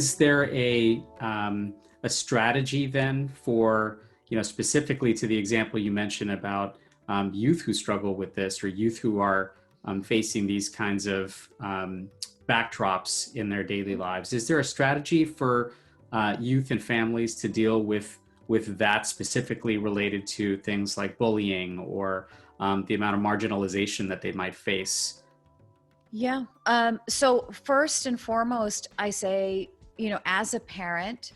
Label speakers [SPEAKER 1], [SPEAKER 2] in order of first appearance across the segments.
[SPEAKER 1] is there a strategy then for, specifically to the example you mentioned about youth who struggle with this, or youth who are facing these kinds of backdrops in their daily lives? Is there a strategy for youth and families to deal with that, specifically related to things like bullying or the amount of marginalization that they might face?
[SPEAKER 2] Yeah. So first and foremost, I say, as a parent,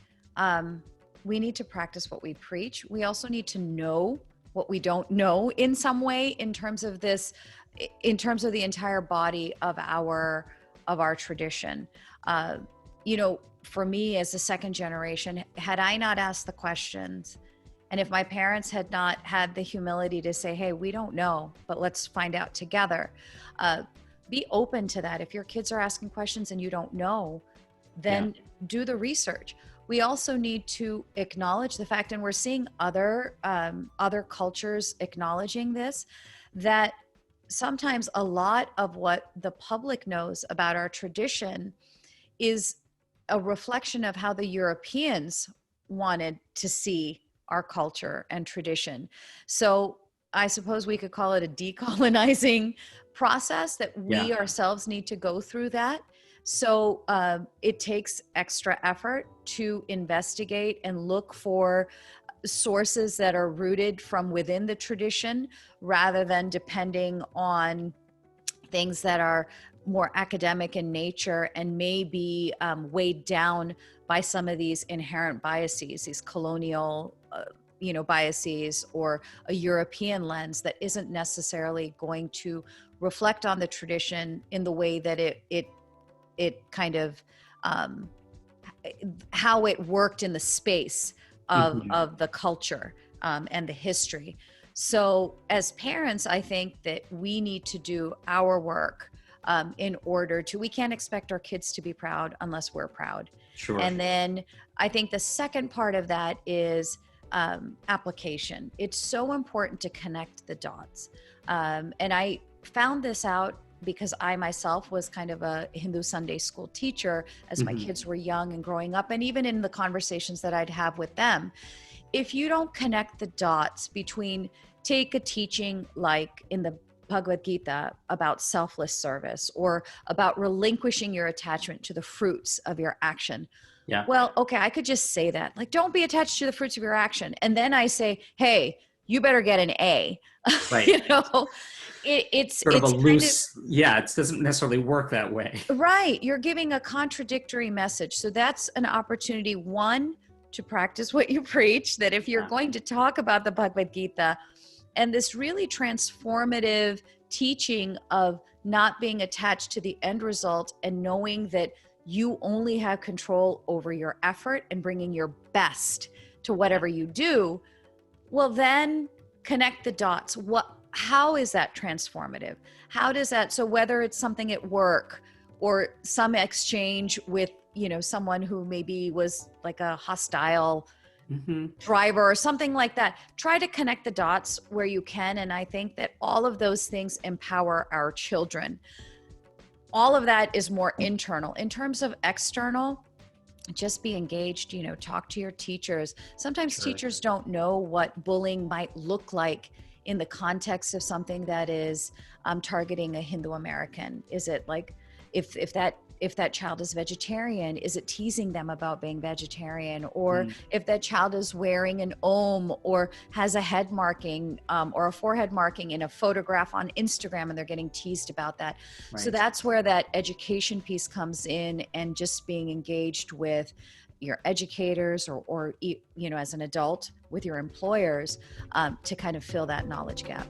[SPEAKER 2] we need to practice what we preach. We also need to know what we don't know in some way, in terms of this, in terms of the entire body of our tradition. For me as a second generation, had I not asked the questions, and if my parents had not had the humility to say, hey, we don't know, but let's find out together, be open to that. If your kids are asking questions and you don't know, then do the research. We also need to acknowledge the fact, and we're seeing other cultures acknowledging this, that sometimes a lot of what the public knows about our tradition is a reflection of how the Europeans wanted to see our culture and tradition. So I suppose we could call it a decolonizing process, that we ourselves need to go through that. So it takes extra effort to investigate and look for sources that are rooted from within the tradition, rather than depending on things that are more academic in nature and may be weighed down by some of these inherent biases, these colonial biases, or a European lens that isn't necessarily going to reflect on the tradition in the way that it kind of how it worked in the space of the culture and the history. So as parents, I think that we need to do our work in order to, we can't expect our kids to be proud unless we're proud.
[SPEAKER 1] Sure.
[SPEAKER 2] And then I think the second part of that is application. It's so important to connect the dots. And I found this out because I myself was kind of a Hindu Sunday school teacher as my kids were young and growing up, and even in the conversations that I'd have with them. If you don't connect the dots between, take a teaching like in the Bhagavad Gita about selfless service, or about relinquishing your attachment to the fruits of your action.
[SPEAKER 1] Yeah.
[SPEAKER 2] Well, okay, I could just say that, like, don't be attached to the fruits of your action. And then I say, hey, you better get an A.
[SPEAKER 1] Right.
[SPEAKER 2] It's
[SPEAKER 1] sort of a loose, it doesn't necessarily work that way.
[SPEAKER 2] Right. You're giving a contradictory message. So that's an opportunity, one, to practice what you preach, that if you're going to talk about the Bhagavad Gita and this really transformative teaching of not being attached to the end result, and knowing that you only have control over your effort and bringing your best to whatever you do, well, then connect the dots. How is that transformative? How does that, so whether it's something at work or some exchange with, someone who maybe was like a hostile driver or something like that, try to connect the dots where you can. And I think that all of those things empower our children. All of that is more internal. In terms of external, just be engaged, talk to your teachers. Sometimes teachers don't know what bullying might look like in the context of something that is targeting a Hindu American. Is it like, if that child is vegetarian, is it teasing them about being vegetarian? Or if that child is wearing an Om or has a head marking or a forehead marking in a photograph on Instagram, and they're getting teased about that. Right. So that's where that education piece comes in, and just being engaged with your educators or as an adult with your employers to kind of fill that knowledge gap.